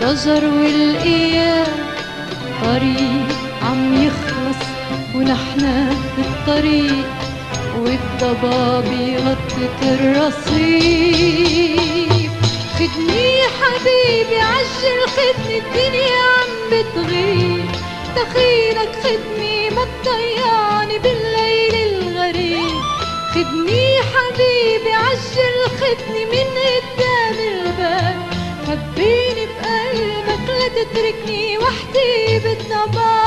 ضجر والأيام طريق عم يخلص ونحنا بالطريق، والضبابي غطت الرصيف. خدني حبيبي عجل خدني الدنيا عم بتغيب، دخيلك خدني ما تضيعني بالليل الغريب. خدني حبيبي عجل خدني من قدام الباب، خبيني بقلبك لا تتركني وحدي بالضباب.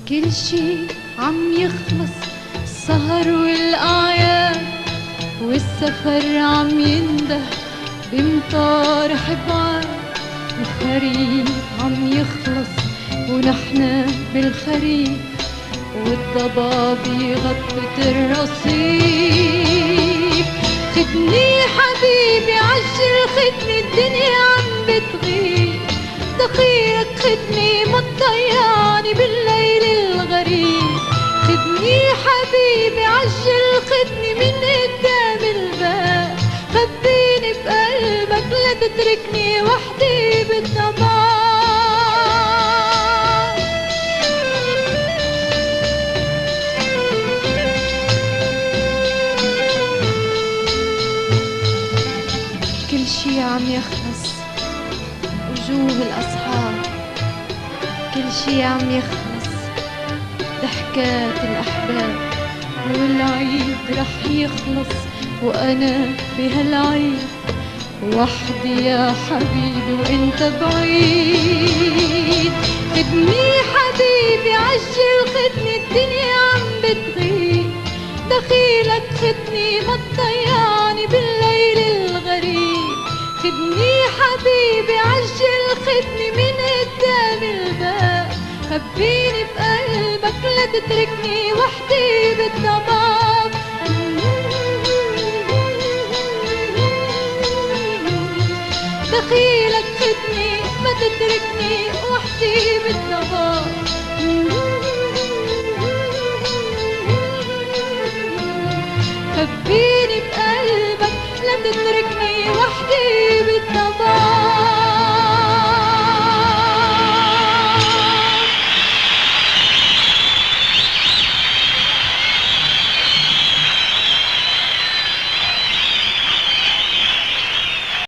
كل شي عم يخلص، السهر والأعياد والسفر عم ينده بمطار حبعاد. الخريف عم يخلص ونحنا بالخريف، والضبابي غطت الرصيف. خدني حبيبي عجل خدني الدنيا عم بتغيب، دخيلك خدني ما تضيعني بالليل الغريب. خدني حبيبي عجل خدني من قدام الباب، خبيني بقلبك لا تتركني وحدي بالضباب. كل شي عم يخلص، وجوه الأصحاب كل شي عم يخلص، ضحكات الأحباب والعيد رح يخلص، وأنا بهالعيد وحدي يا حبيبي وانت بعيد. خدني حبيبي عجل خدني الدنيا عم بتغيب، دخيلك خدني ما تضيعني بالليل الغريب. خدني حبيبي عجل خدني من قدام الباب، خبيني بقلبك لا تتركني وحدي بالضباب. دخيلك خدني ما تتركني وحدي بالضباب. خبيني بقلبك لا تتركني وحدي بالضباب.